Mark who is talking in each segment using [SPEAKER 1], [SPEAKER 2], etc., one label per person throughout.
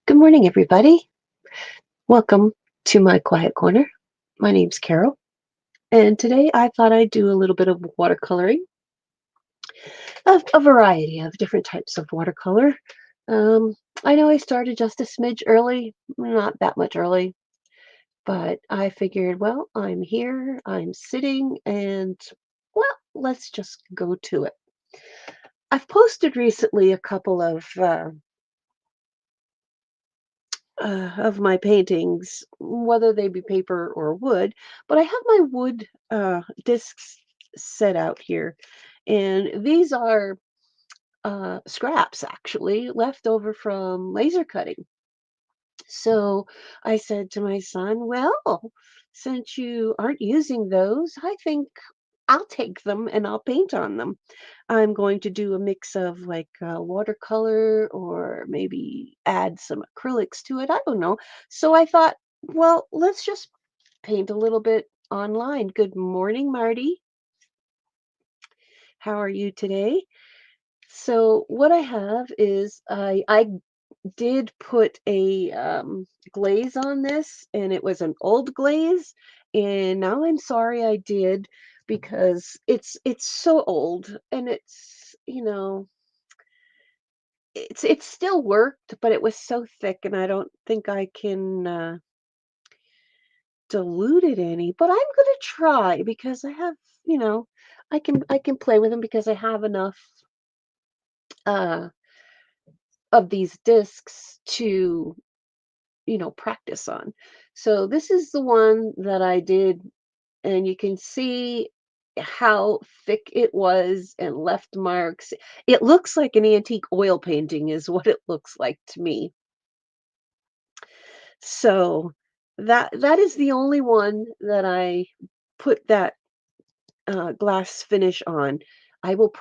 [SPEAKER 1] Good morning, everybody. Welcome to my quiet corner. My name's Carol, and today I thought I'd do a little bit of watercoloring, of a variety of different types of watercolor. Um, I know I started just a smidge early, not that much early, but I figured, well, I'm here, I'm sitting, and well, let's just go to it. I've posted recently a couple of my paintings, whether they be paper or wood, but I have my wood discs set out here. And these are scraps actually left over from laser cutting. So I said to my son, well, since you aren't using those, I think I'll take them and I'll paint on them. I'm going to do a mix of like watercolor or maybe add some acrylics to it. I don't know. So I thought, well, let's just paint a little bit online. Good morning, Marty. How are you today? So what I have is I did put a glaze on this, and it was an old glaze, and now I'm sorry I did because it's so old, and it's still worked, but it was so thick, and I don't think I can dilute it any. But I'm gonna try because I have, you know, I can play with them because I have enough uh, of these discs to practice on. So this is the one that I did, and you can see how thick it was and left marks. It looks like an antique oil painting is what it looks like to me. So that is the only one that I put that glass finish on. I will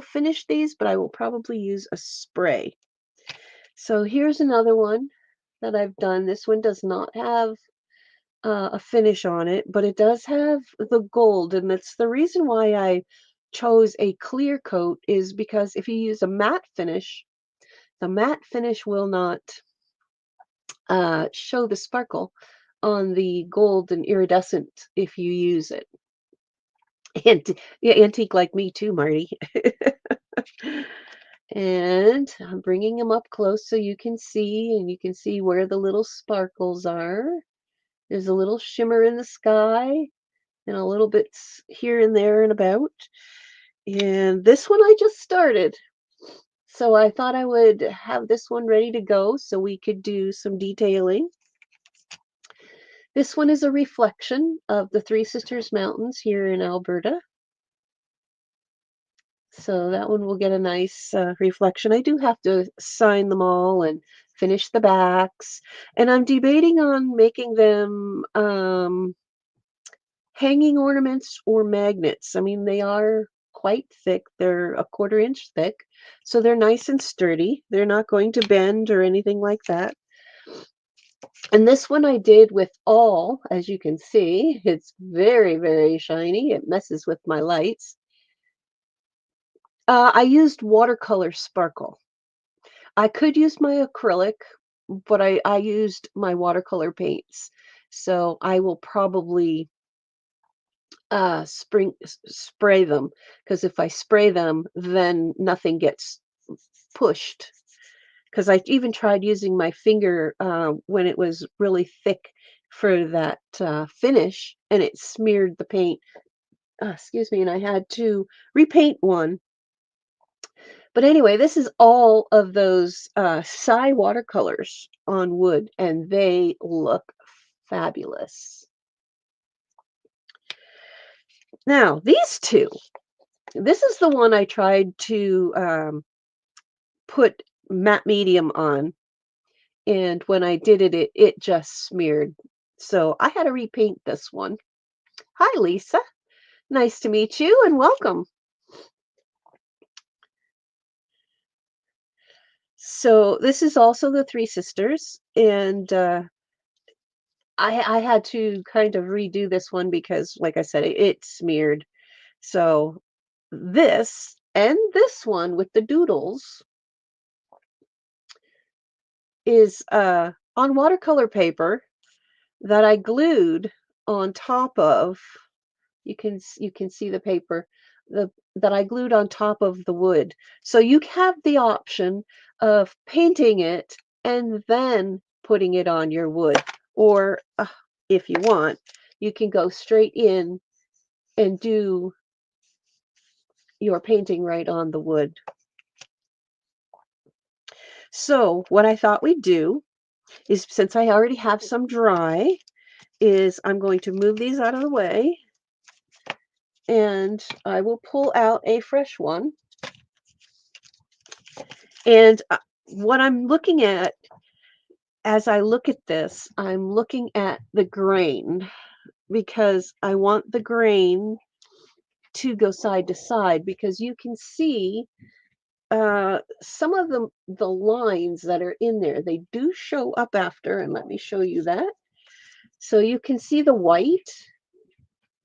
[SPEAKER 1] finish these, but I will probably use a spray. So here's another one that I've done. This one does not have a finish on it, but it does have the gold, and that's the reason why I chose a clear coat is because if you use a matte finish, the matte finish will not show the sparkle on the gold and iridescent if you use it. And yeah, antique like me too, Marty. And I'm bringing them up close so you can see, and you can see where the little sparkles are. There's a little shimmer in the sky and a little bits here and there and about. And this one I just started. So I thought I would have this one ready to go so we could do some detailing. This one is a reflection of the Three Sisters Mountains here in Alberta. So that one will get a nice reflection. I do have to sign them all and finish the backs. And I'm debating on making them hanging ornaments or magnets. I mean, they are quite thick. They're a 1/4 inch thick, so they're nice and sturdy. They're not going to bend or anything like that. And this one I did with all, as you can see, it's very, very shiny. It messes with my lights. I used watercolor sparkle. I could use my acrylic, but I used my watercolor paints. So I will probably spray them, because if I spray them, then nothing gets pushed. Because I even tried using my finger when it was really thick for that finish, and it smeared the paint. Excuse me, and I had to repaint one. But anyway, this is all of those watercolors on wood, and they look fabulous. Now, these two, this is the one I tried to put matte medium on, and when I did it, it just smeared. So I had to repaint this one. Hi, Lisa. Nice to meet you and welcome. So this is also the Three Sisters, and I had to kind of redo this one because, like I said, it smeared. So this and this one with the doodles is on watercolor paper that I glued on top of. You can see the paper the that I glued on top of the wood. So you have the option of painting it and then putting it on your wood, or if you want, you can go straight in and do your painting right on the wood. So what I thought we'd do is, since I already have some dry, is I'm going to move these out of the way, and I will pull out a fresh one. And what I'm looking at as I look at this, I'm looking at the grain, because I want the grain to go side to side, because you can see some of the lines that are in there, they do show up after, and let me show you that. So you can see the white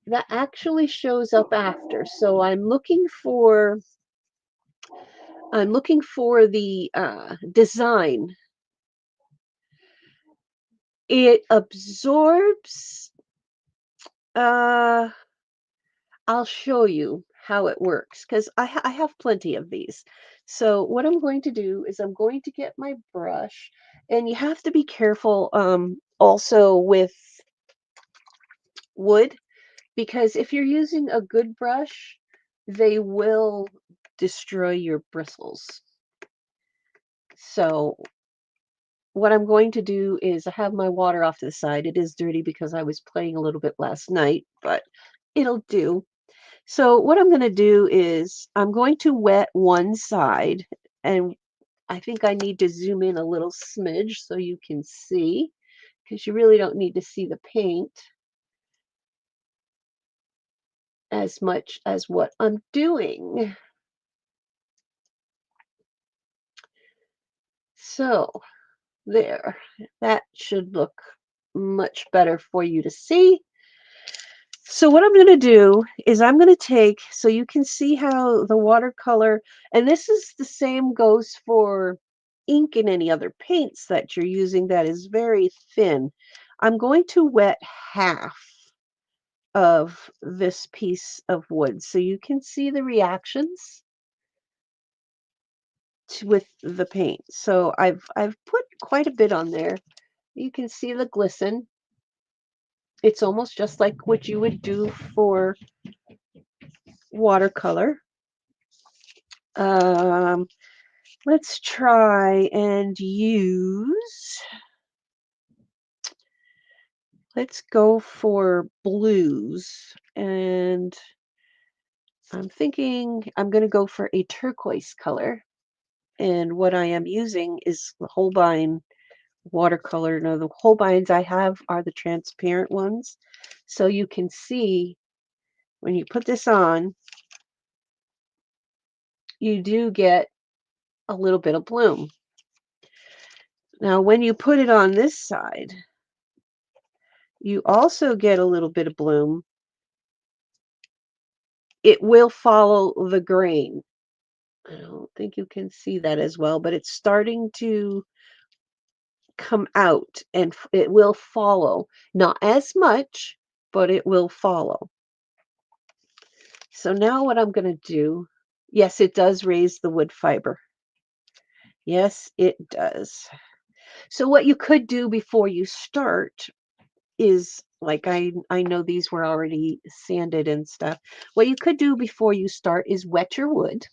[SPEAKER 1] that actually shows up after. So I'm looking for the design. It absorbs. Uh, I'll show you how it works, because I have plenty of these. So what I'm going to do is I'm going to get my brush, and you have to be careful also with wood, because if you're using a good brush, they will destroy your bristles. So what I'm going to do is I have my water off to the side. It is dirty because I was playing a little bit last night, but it'll do. So what I'm going to do is I'm going to wet one side, and I think I need to zoom in a little smidge so you can see, because you really don't need to see the paint as much as what I'm doing. So there, that should look much better for you to see. So what I'm going to do is I'm going to take, so you can see how the watercolor, and this is the same goes for ink and any other paints that you're using that is very thin. I'm going to wet half of this piece of wood so you can see the reactions with the paint. So I've put quite a bit on there. You can see the glisten. It's almost just like what you would do for watercolor. Um, let's try and use, let's go for blues. And I'm thinking I'm going to go for a turquoise color. And what I am using is the Holbein watercolor. Now, the Holbeins I have are the transparent ones. So you can see when you put this on, you do get a little bit of bloom. Now, when you put it on this side, you also get a little bit of bloom. It will follow the grain. I don't think you can see that as well, but it's starting to come out, and it will follow. Not as much, but it will follow. So now what I'm going to do, yes, it does raise the wood fiber. Yes, it does. So what you could do before you start is, like, I know these were already sanded and stuff. What you could do before you start is wet your wood,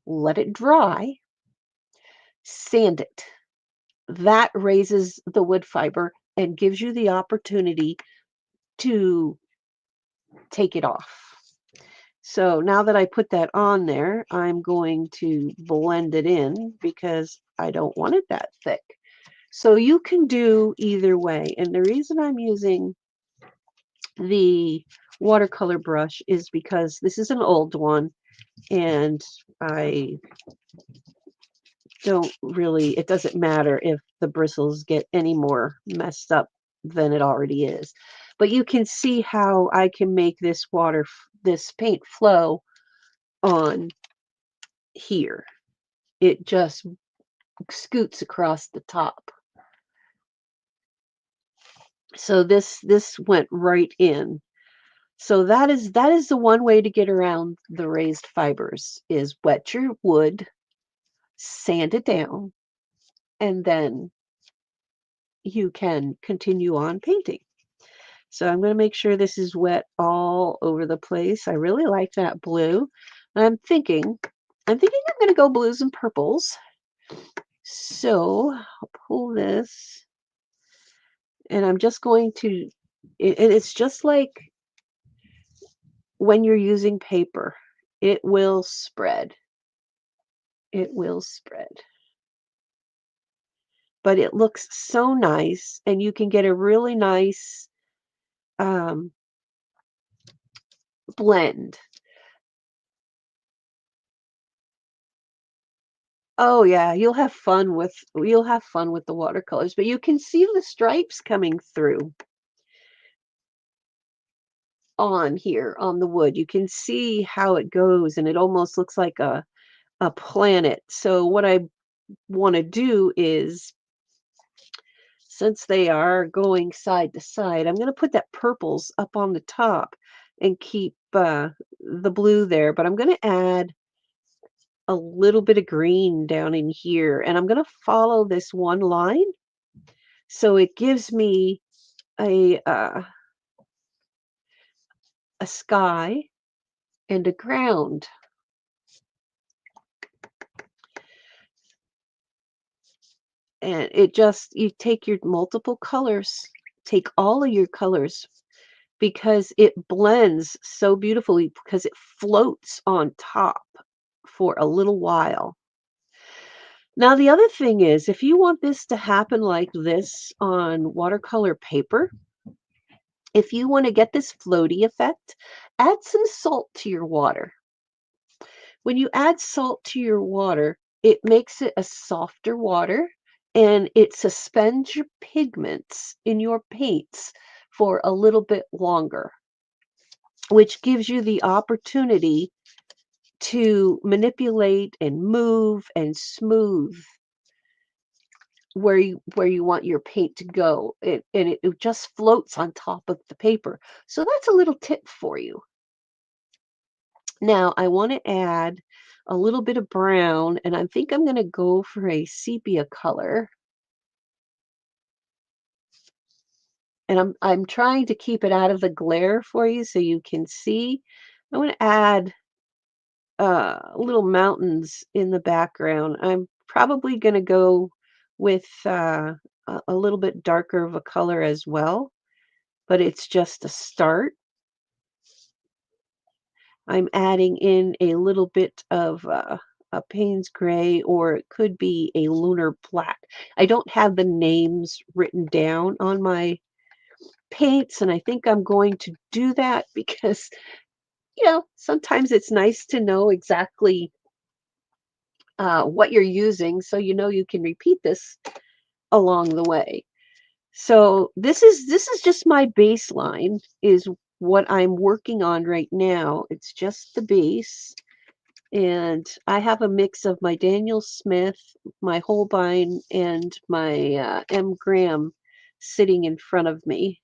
[SPEAKER 1] let it dry, sand it. That raises the wood fiber and gives you the opportunity to take it off. So now that I put that on there, I'm going to blend it in because I don't want it that thick. So you can do either way. And the reason I'm using the watercolor brush is because this is an old one, and I don't really, it doesn't matter if the bristles get any more messed up than it already is. But you can see how I can make this this paint flow on here. It just scoots across the top. So this went right in. So that is the one way to get around the raised fibers is wet your wood, sand it down, and then you can continue on painting. So I'm going to make sure this is wet all over the place. I really like that blue. I'm thinking I'm going to go blues and purples. So I'll pull this and I'm just going to, it's just like when you're using paper, it will spread. It will spread. But it looks so nice and you can get a really nice um, blend. Oh yeah, you'll have fun with the watercolors, but you can see the stripes coming through on here on the wood. You can see how it goes and it almost looks like a planet. So what I want to do is since they are going side to side, I'm going to put that purples up on the top and keep the blue there, but I'm going to add a little bit of green down in here and I'm going to follow this one line so it gives me a uh, a sky and a ground. And it just you take your multiple colors, take all of your colors because it blends so beautifully because it floats on top for a little while. Now, the other thing is, if you want this to happen like this on watercolor paper, if you want to get this floaty effect, add some salt to your water. When you add salt to your water, it makes it a softer water and it suspends your pigments in your paints for a little bit longer, which gives you the opportunity to manipulate and move and smooth where you want your paint to go. It just floats on top of the paper. So that's a little tip for you. Now I want to add a little bit of brown, and I think I'm going to go for a sepia color. And I'm trying to keep it out of the glare for you so you can see. I want to add little mountains in the background. I'm probably going to go with a little bit darker of a color as well, but it's just a start. I'm adding in a little bit of a Payne's gray, or it could be a lunar black. I don't have the names written down on my paints, and I think I'm going to do that because, sometimes it's nice to know exactly what you're using so you can repeat this along the way. So this is just my baseline is what I'm working on right now. It's just the base. And I have a mix of my Daniel Smith, my Holbein, and my M. Graham sitting in front of me.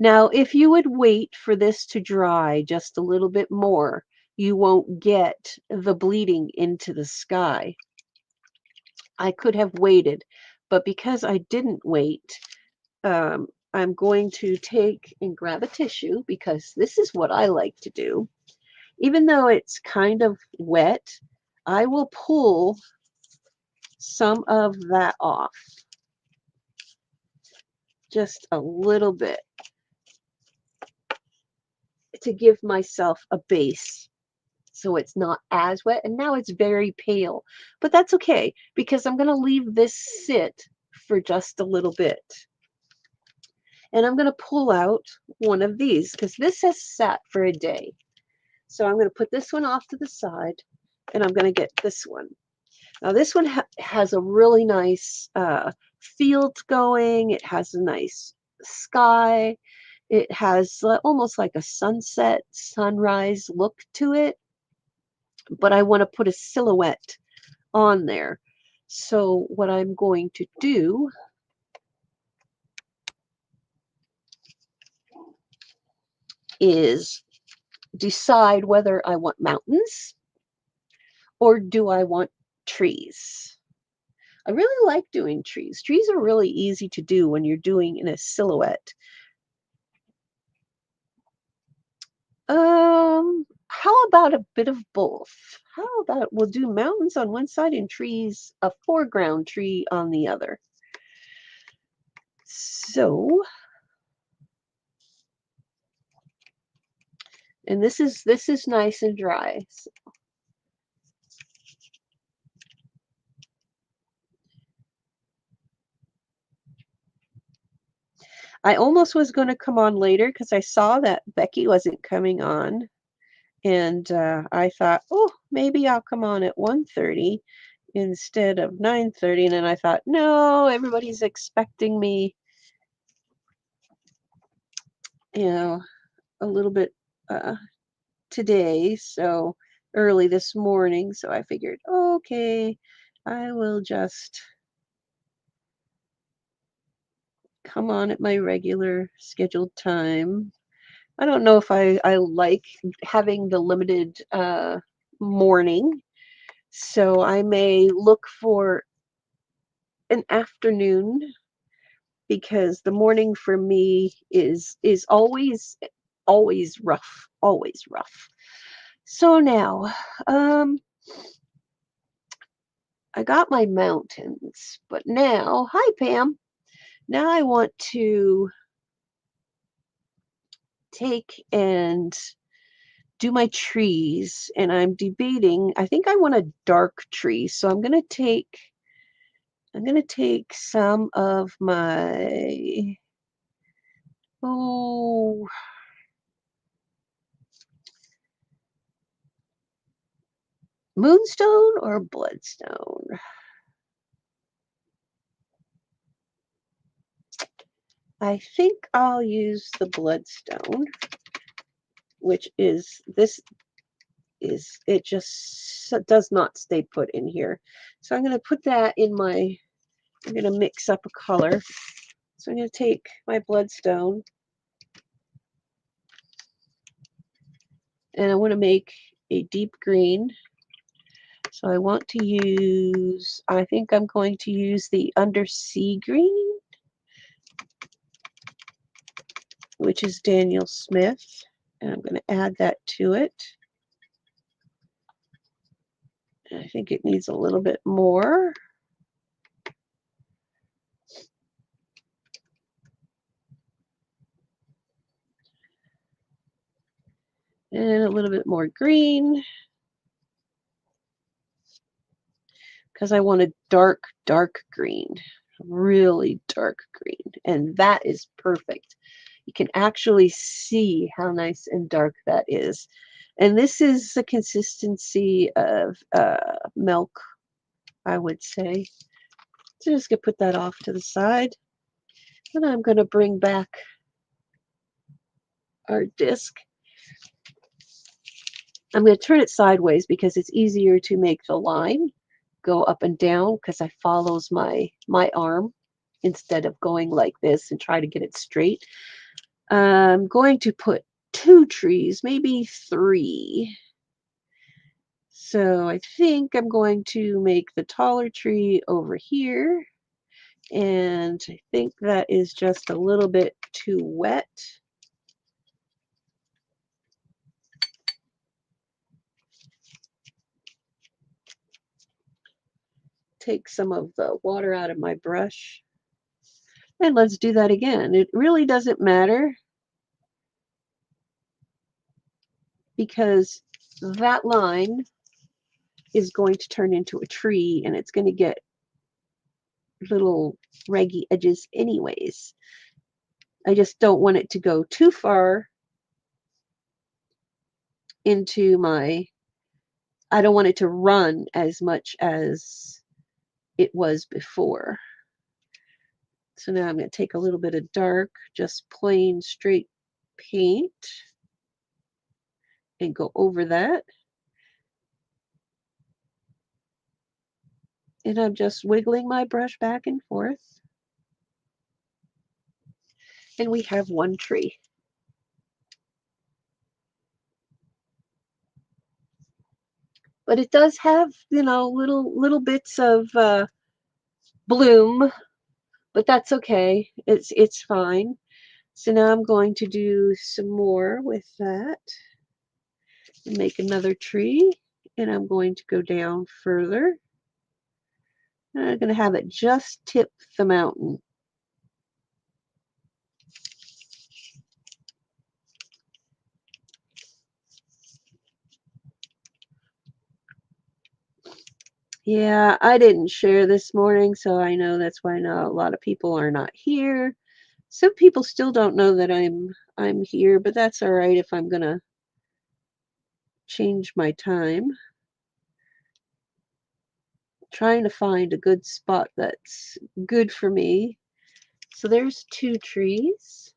[SPEAKER 1] Now, if you would wait for this to dry just a little bit more, you won't get the bleeding into the sky. I could have waited, but because I didn't wait, I'm going to take and grab a tissue because this is what I like to do. Even though it's kind of wet, I will pull some of that off, just a little bit, to give myself a base so it's not as wet. And now it's very pale, but that's okay because I'm going to leave this sit for just a little bit. And I'm going to pull out one of these because this has sat for a day. So I'm going to put this one off to the side and I'm going to get this one. Now this one has a really nice field going. It has a nice sky. It has almost like a sunset, sunrise look to it. but I want to put a silhouette on there. So what I'm going to do is decide whether I want mountains or do I want trees. I really like doing trees. Trees are really easy to do when you're doing in a silhouette. How about a bit of both? How about we'll do mountains on one side and trees, a foreground tree on the other. So, and this is nice and dry. So I almost was going to come on later because I saw that Becky wasn't coming on, and I thought, oh, maybe I'll come on at 1:30 instead of 9:30, and then I thought, no, everybody's expecting me, you know, a little bit uh, today, so early this morning. So I figured, okay, I will just come on at my regular scheduled time. I don't know if I like having the limited morning, so I may look for an afternoon because the morning for me is always rough, always rough. So now, um, I got my mountains, but now, hi Pam. Now I want to take and do my trees, and I'm debating. I think I want a dark tree, so I'm gonna take some of my oh moonstone or bloodstone. I think I'll use the bloodstone, which is this is it just does not stay put in here. So I'm going to put that in my I'm going to mix up a color. So I'm going to take my bloodstone and I want to make a deep green. So I think I'm going to use the undersea green, which is Daniel Smith. And I'm going to add that to it. I think it needs a little bit more. And a little bit more green because I want a dark, dark green, really dark green. And that is perfect. You can actually see how nice and dark that is. And this is the consistency of milk, I would say. So just gonna put that off to the side. And I'm gonna bring back our disc. I'm gonna turn it sideways because it's easier to make the line go up and down because I follows my arm instead of going like this and try to get it straight. I'm going to put 2 trees, maybe 3. So I think I'm going to make the taller tree over here. And I think that is just a little bit too wet. Take some of the water out of my brush. And let's do that again. It really doesn't matter because that line is going to turn into a tree and it's going to get little raggy edges anyways. I just don't want it to go too far into I don't want it to run as much as it was before. So now I'm going to take a little bit of dark, just plain straight paint and go over that. And I'm just wiggling my brush back and forth. And we have one tree. But it does have, little bits of bloom, but that's okay. It's fine. So now I'm going to do some more with that and make another tree. And I'm going to go down further. And I'm going to have it just tip the mountain. Yeah, I didn't share this morning, so I know that's why not a lot of people are not here. Some people still don't know that I'm here, but that's all right if I'm gonna change my time. Trying to find a good spot that's good for me. So there's two trees.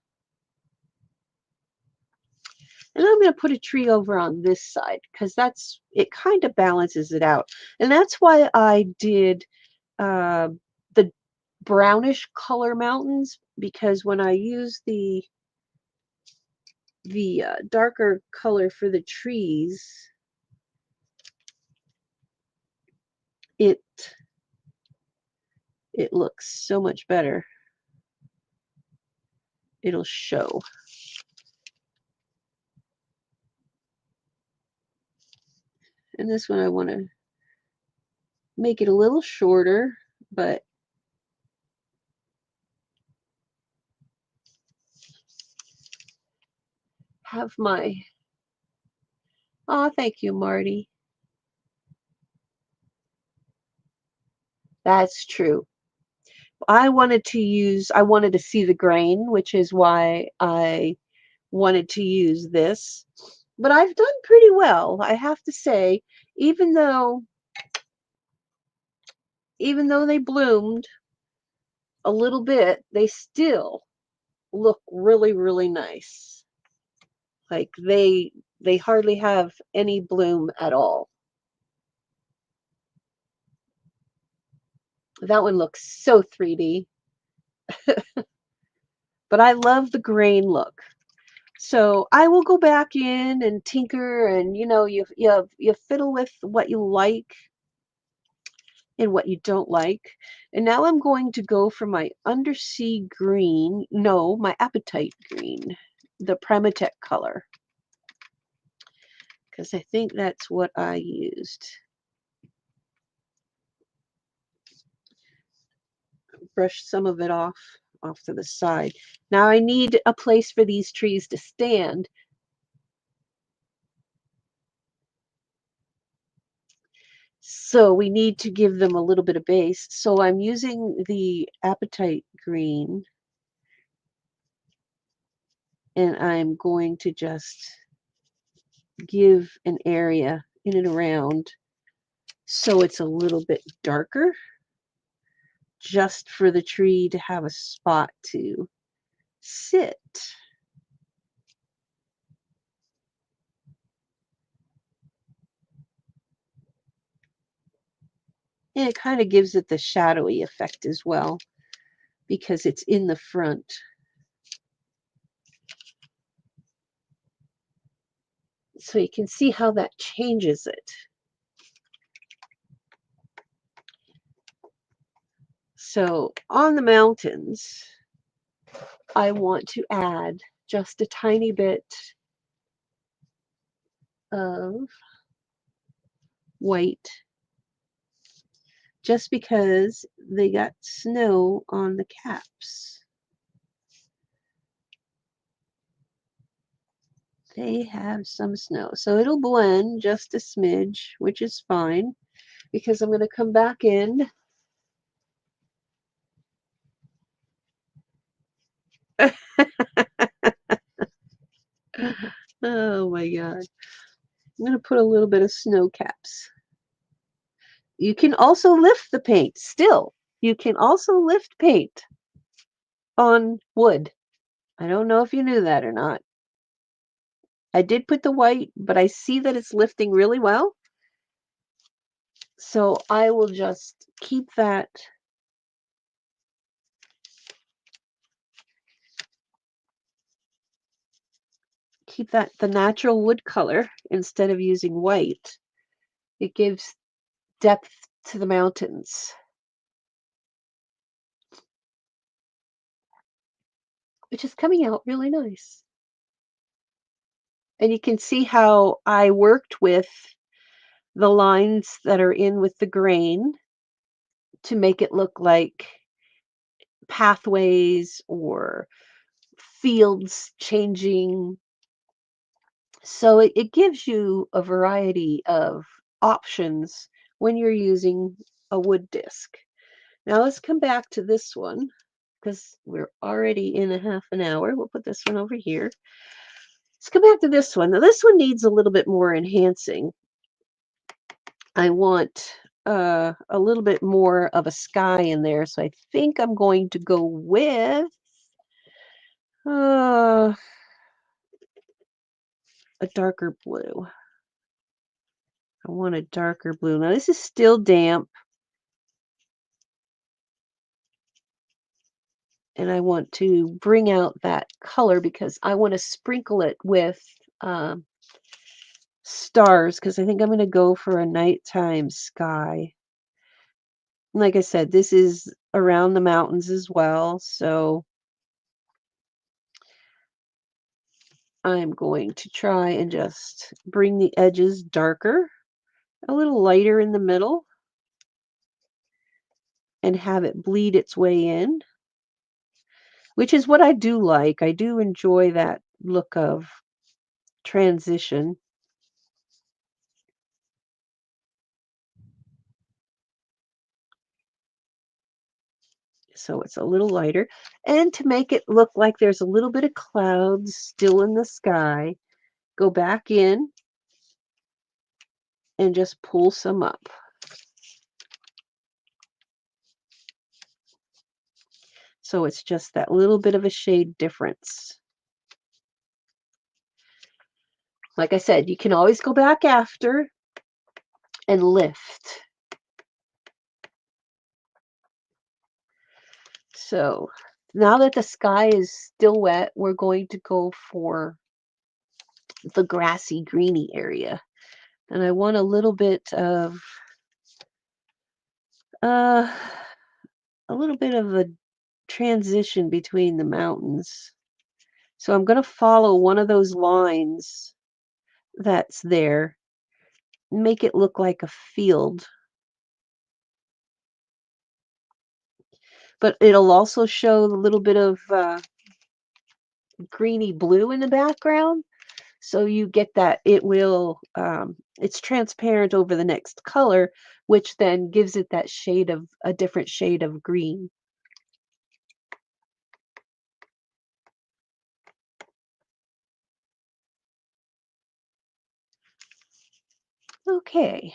[SPEAKER 1] And I'm going to put a tree over on this side because it kind of balances it out. And that's why I did uh, the brownish color mountains, because when I use the darker color for the trees, it it looks so much better. It'll show. And this one I want to make it a little shorter, but have my, oh, thank you, Marty. That's true. I wanted to see the grain, which is why I wanted to use this. But I've done pretty well, I have to say, even though even though they bloomed a little bit, they still look really, really nice. Like they hardly have any bloom at all. That one looks so 3D, but I love the grain look. So I will go back in and tinker, and you fiddle with what you like and what you don't like. And now I'm going to go for my undersea green, no, my apatite green, the Primatech color, because I think that's what I used. Brush some of it off to the side. Now I need a place for these trees to stand. So we need to give them a little bit of base. So I'm using the apatite green, and I'm going to just give an area in and around so it's a little bit darker, just for the tree to have a spot to sit. And it kind of gives it the shadowy effect as well, because it's in the front. So you can see how that changes it. So on the mountains, I want to add just a tiny bit of white, just because they got snow on the caps. They have some snow. So it'll blend just a smidge, which is fine, because I'm going to come back in. Oh my God. I'm going to put a little bit of snow caps. You can also lift the paint still. You can also lift paint on wood. I don't know if you knew that or not. I did put the white, but I see that it's lifting really well. So I will just keep that the natural wood color instead of using white. It gives depth to the mountains, which is coming out really nice. And you can see how I worked with the lines that are in with the grain to make it look like pathways or fields changing. So it gives you a variety of options when you're using a wood disc. Now let's come back to this one because we're already in a half an hour. We'll put this one over here. Let's come back to this one. Now this one needs a little bit more enhancing. I want a little bit more of a sky in there, so I think I'm going to go with uh, a darker blue. I want a darker blue. Now this is still damp, and I want to bring out that color because I want to sprinkle it with um, stars because I think I'm going to go for a nighttime sky. Like I said, this is around the mountains as well, so I'm going to try and just bring the edges darker, a little lighter in the middle, and have it bleed its way in, which is what I do like. I do enjoy that look of transition. So it's a little lighter. And to make it look like there's a little bit of clouds still in the sky, go back in and just pull some up. So it's just that little bit of a shade difference. Like I said, you can always go back after and lift. So now that the sky is still wet, we're going to go for the grassy greeny area. And I want a little bit of uh a little bit of a transition between the mountains. So I'm going to follow one of those lines that's there, make it look like a field, but it'll also show a little bit of greeny blue in the background. So you get that it's transparent over the next color, which then gives it that shade of a different shade of green. Okay,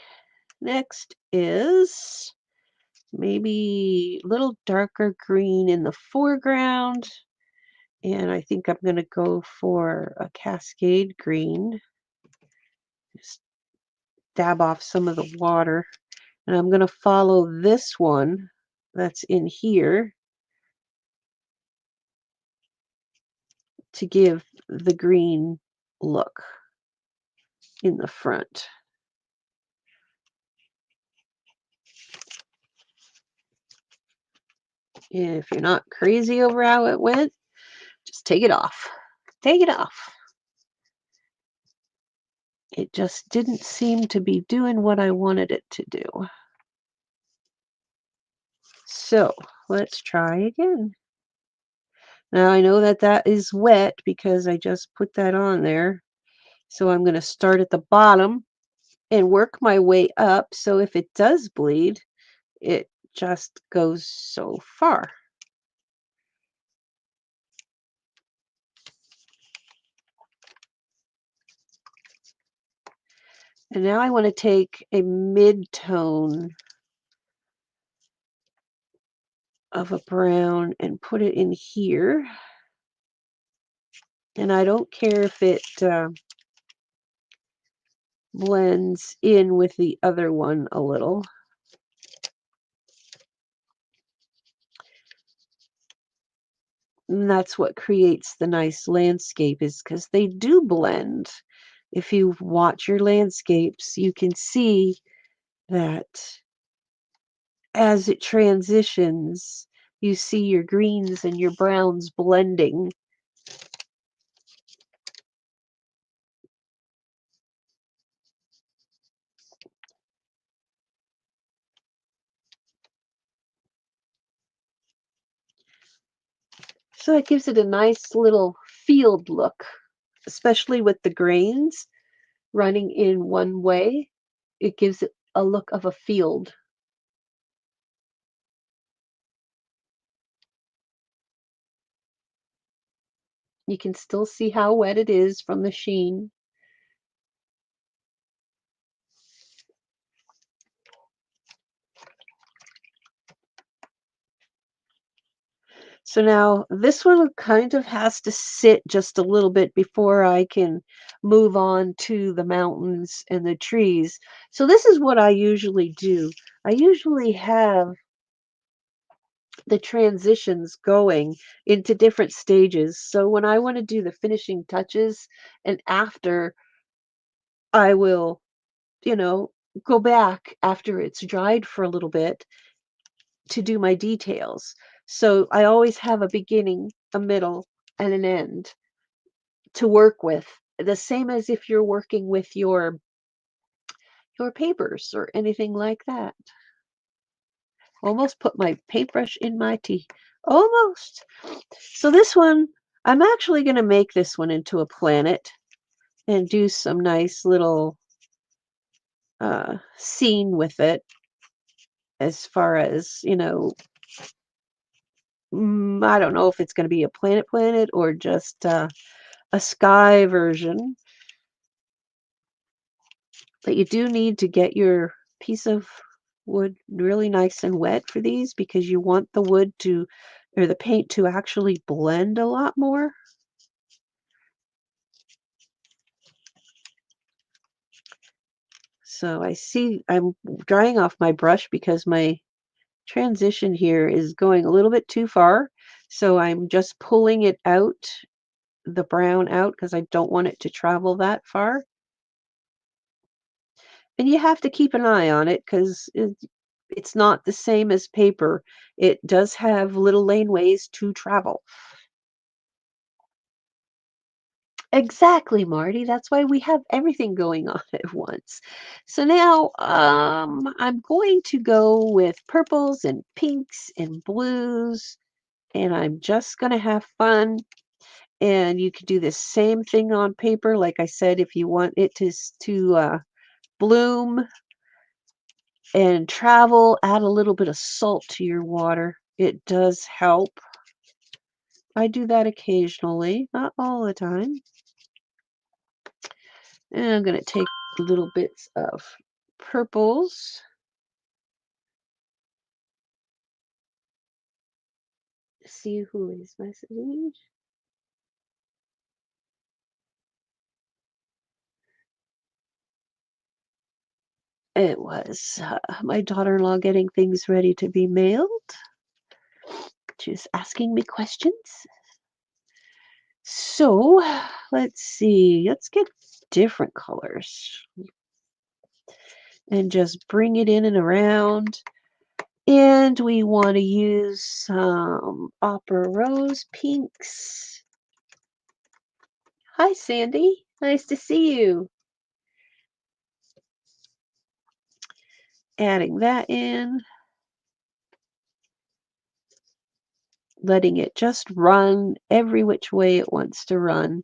[SPEAKER 1] next is maybe a little darker green in the foreground. And I think I'm going to go for a cascade green. Just dab off some of the water. And I'm going to follow this one that's in here to give the green look in the front. And if you're not crazy over how it went, just take it off. Take it off. It just didn't seem to be doing what I wanted it to do. So let's try again. Now I know that that is wet because I just put that on there. So I'm going to start at the bottom and work my way up. So if it does bleed, it just goes so far. And now I want to take a mid-tone of a brown and put it in here. And I don't care if it blends in with the other one a little. And that's what creates the nice landscape is because they do blend. If you watch your landscapes, you can see that as it transitions, you see your greens and your browns blending. So it gives it a nice little field look, especially with the grains running in one way. It gives it a look of a field. You can still see how wet it is from the sheen. So now this one kind of has to sit just a little bit before I can move on to the mountains and the trees. So this is what I usually do. I usually have the transitions going into different stages. So when I want to do the finishing touches and after, I will, you know, go back after it's dried for a little bit to do my details. So I always have a beginning, a middle, and an end to work with. The same as if you're working with your papers or anything like that. Almost put my paintbrush in my tea. Almost. So this one, I'm actually going to make this one into a planet and do some nice little scene with it as far as, I don't know if it's going to be a planet or just a sky version. But you do need to get your piece of wood really nice and wet for these because you want the wood to, or the paint to actually blend a lot more. So I see I'm drying off my brush because my transition here is going a little bit too far. So I'm just pulling it out, the brown out, because I don't want it to travel that far. And you have to keep an eye on it because it's not the same as paper. It does have little laneways to travel. Exactly, Marty. That's why we have everything going on at once. So now I'm going to go with purples and pinks and blues, and I'm just going to have fun. And you can do the same thing on paper. Like I said, if you want it to bloom and travel, add a little bit of salt to your water. It does help. I do that occasionally, not all the time. And I'm going to take little bits of purples. See who is messaging. It was my daughter-in-law getting things ready to be mailed. She was asking me questions. So let's see. Let's get different colors and just bring it in and around. And we want to use some Opera Rose pinks. Hi, Sandy. Nice to see you. Adding that in. Letting it just run every which way it wants to run.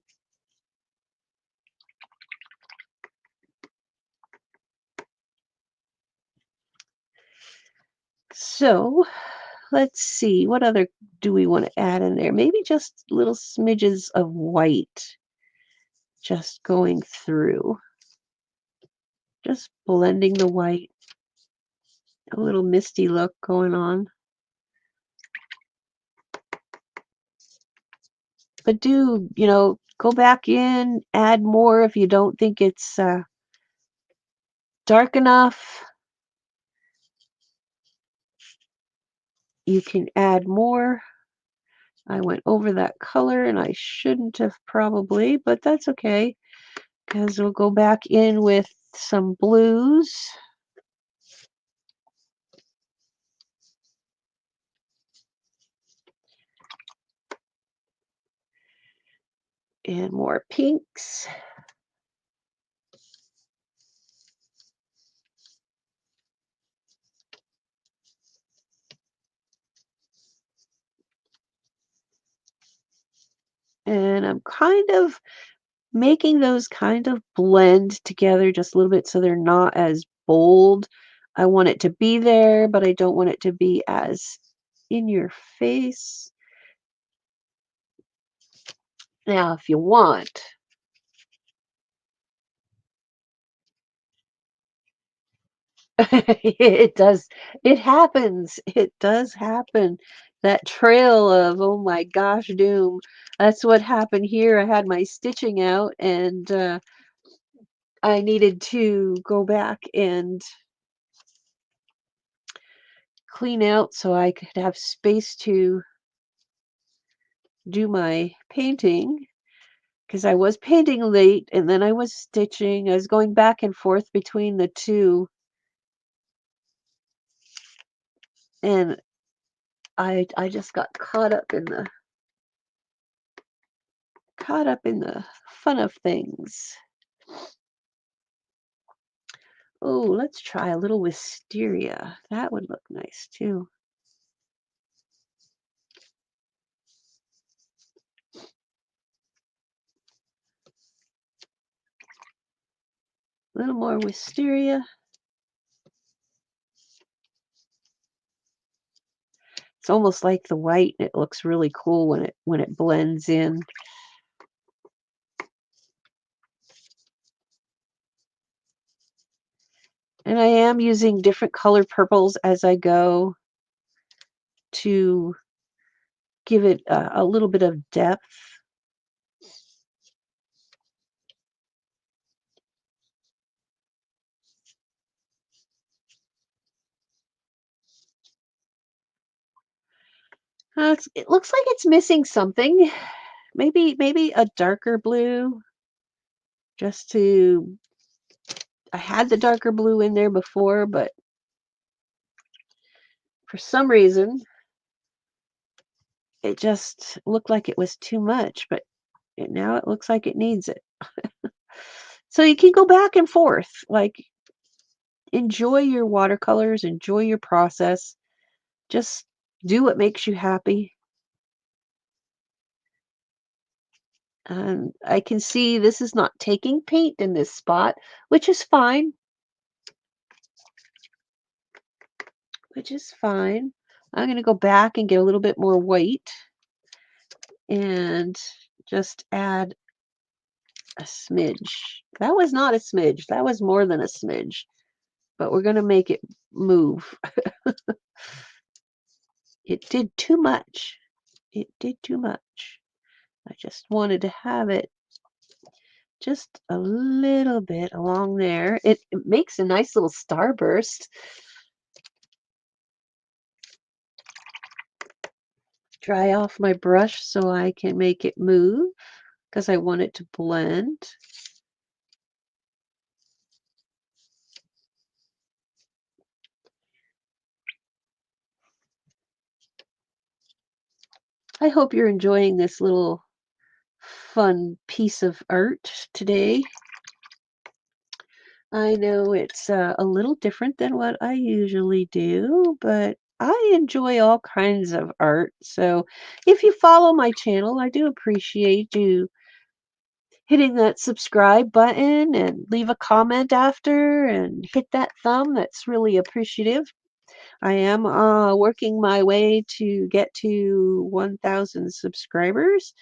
[SPEAKER 1] So let's see, what other do we want to add in there? Maybe just little smidges of white just going through. Just blending the white. A little misty look going on. But do, go back in, add more if you don't think it's dark enough, you can add more. I went over that color and I shouldn't have probably, but that's okay because we'll go back in with some blues and more pinks. And I'm kind of making those kind of blend together just a little bit so they're not as bold. I want it to be there, but I don't want it to be as in your face. Now, if you want, it does, it happens. It does happen. That trail of, oh my gosh, doom. That's what happened here. I had my stitching out and I needed to go back and clean out so I could have space to do my painting because I was painting late and then I was stitching. I was going back and forth between the two, and I just got caught up in the fun of things. Oh, let's try a little wisteria. That would look nice too. A little more wisteria. It's almost like the white. It looks really cool when it blends in. And I am using different color purples as I go to give it a little bit of depth. It looks like it's missing something. Maybe a darker blue just to I had the darker blue in there before, but for some reason it just looked like it was too much, but now it looks like it needs it. So you can go back and forth. Like enjoy your watercolors, enjoy your process. Just do what makes you happy. I can see this is not taking paint in this spot, which is fine, which is fine. I'm going to go back and get a little bit more white and just add a smidge. That was not a smidge. That was more than a smidge, but we're going to make it move. It did too much. It did too much. I just wanted to have it just a little bit along there. It makes a nice little starburst. Dry off my brush so I can make it move because I want it to blend. I hope you're enjoying this little fun piece of art today. I know it's a little different than what I usually do, but I enjoy all kinds of art. So if you follow my channel, I do appreciate you hitting that subscribe button and leave a comment after and hit that thumb. That's really appreciative. I am working my way to get to 1,000 subscribers.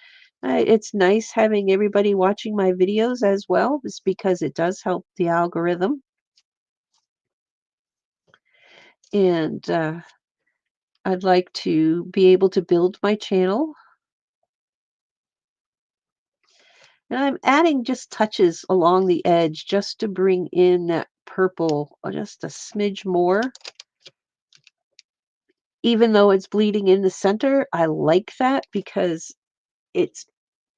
[SPEAKER 1] It's nice having everybody watching my videos as well, just because it does help the algorithm. And I'd like to be able to build my channel. And I'm adding just touches along the edge just to bring in that purple just a smidge more. Even though it's bleeding in the center, I like that because it's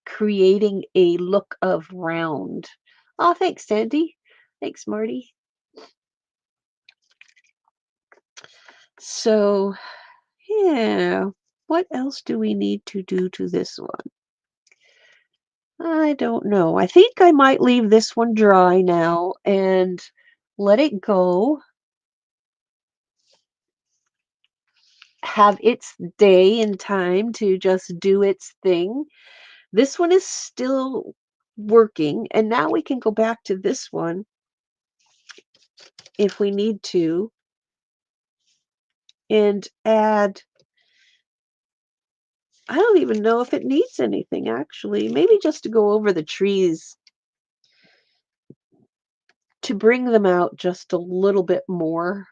[SPEAKER 1] creating a look of round. Oh, thanks, Sandy. Thanks, Marty. So, yeah, what else do we need to do to this one? I don't know. I think I might leave this one dry now and let it go, have its day and time to just do its thing. This one is still working, and now we can go back to this one if we need to and add. I don't even know if it needs anything actually. Maybe just to go over the trees to bring them out just a little bit more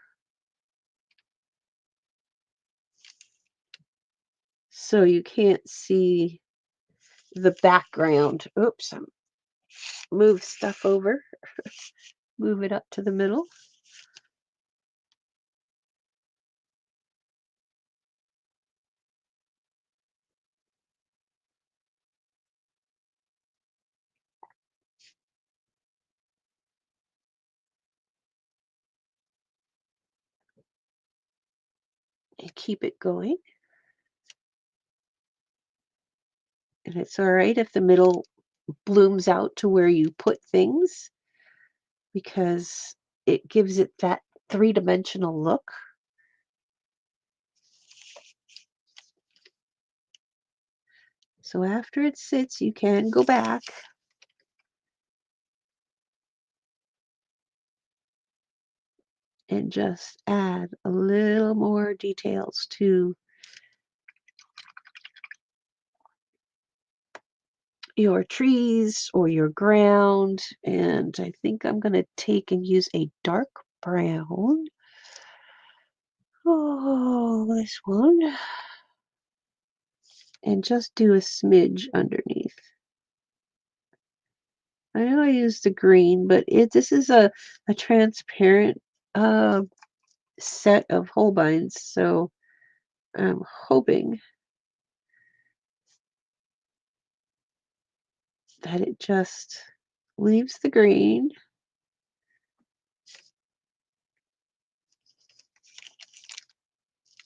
[SPEAKER 1] so you can't see the background. Oops, move stuff over, move it up to the middle. And keep it going. And it's all right if the middle blooms out to where you put things because it gives it that three-dimensional look. So after it sits, you can go back and just add a little more details to your trees or your ground. And I think I'm going to take and use a dark brown. Oh, this one. And just do a smidge underneath. I know I used the green, but this is a transparent uh, set of Holbeins, so I'm hoping that it just leaves the green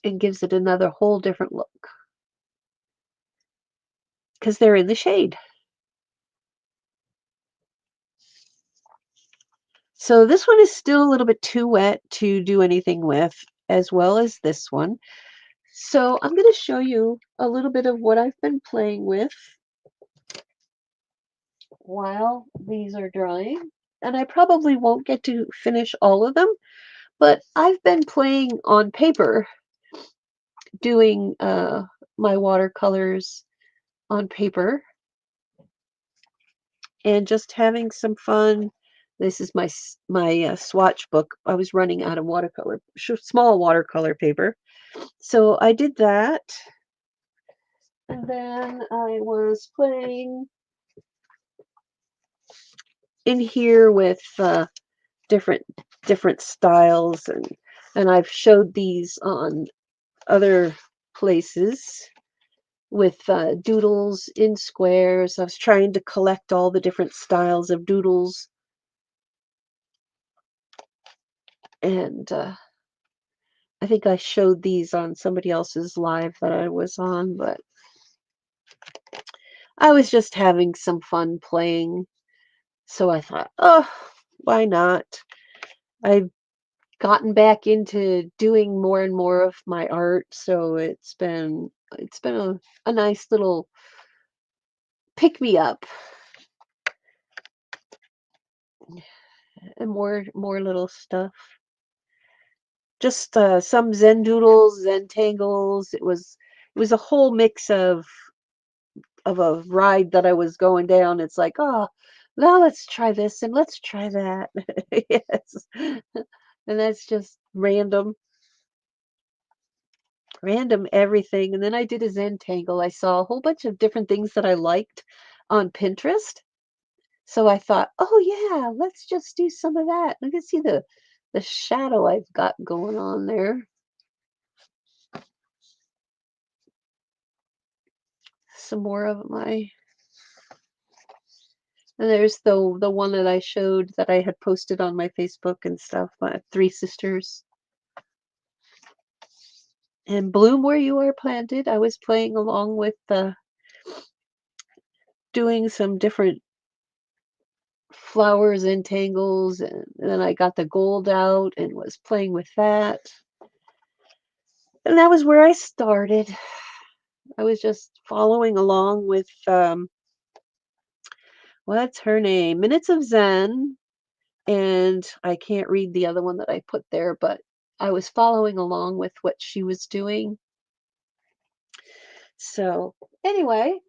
[SPEAKER 1] and gives it another whole different look because they're in the shade. So this one is still a little bit too wet to do anything with, as well as this one. So I'm going to show you a little bit of what I've been playing with while these are drying. And I probably won't get to finish all of them, but I've been playing on paper, doing my watercolors on paper and just having some fun. This is my swatch book. I was running out of watercolor, small watercolor paper. So I did that. And then I was playing in here with different different styles and I've showed these on other places with doodles in squares. I was trying to collect all the different styles of doodles and I think I showed these on somebody else's live that I was on, but I was just having some fun playing. So I thought, oh, why not? I've gotten back into doing more and more of my art, so it's been a nice little pick me up and more little stuff. Just some Zen doodles, Zen tangles. It was a whole mix of a ride that I was going down. It's like, oh, now let's try this and let's try that. Yes. And that's just random everything. And then I did a Zen tangle. I saw a whole bunch of different things that I liked on Pinterest. So I thought, oh yeah, let's just do some of that. Look at see the shadow I've got going on there. Some more of my and there's the one that I showed that I had posted on my Facebook and stuff, my three sisters. And bloom where you are planted. I was playing along with doing some different flowers and tangles, and then I got the gold out and was playing with that. And that was where I started. I was just following along with what's her name? Minutes of Zen, and I can't read the other one that I put there, but I was following along with what she was doing. So, anyway,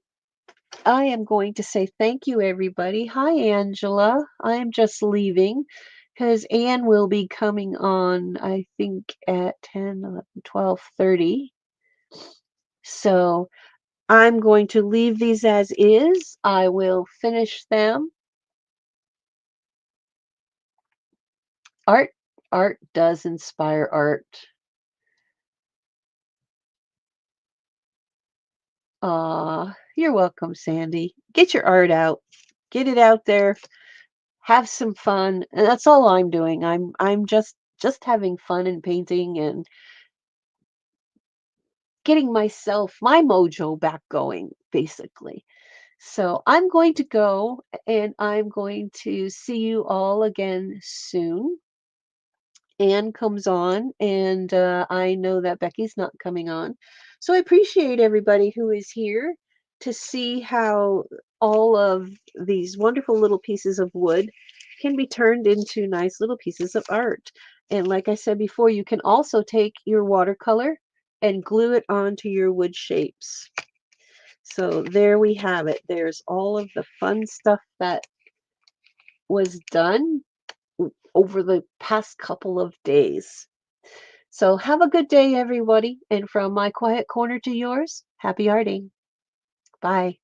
[SPEAKER 1] I am going to say thank you, everybody. Hi, Angela. I am just leaving because Anne will be coming on, I think, at 10, 11, 12:30. So I'm going to leave these as is. I will finish them. Art, art does inspire art. You're welcome, Sandy. Get your art out. Get it out there. Have some fun. And that's all I'm doing. I'm just having fun and painting and getting myself my mojo back going, basically. So I'm going to go and I'm going to see you all again soon. Anne comes on, and I know that Becky's not coming on. So I appreciate everybody who is here to see how all of these wonderful little pieces of wood can be turned into nice little pieces of art. And like I said before, you can also take your watercolor and glue it onto your wood shapes. So there we have it. There's all of the fun stuff that was done over the past couple of days. So have a good day, everybody. And from my quiet corner to yours, happy arting. Bye.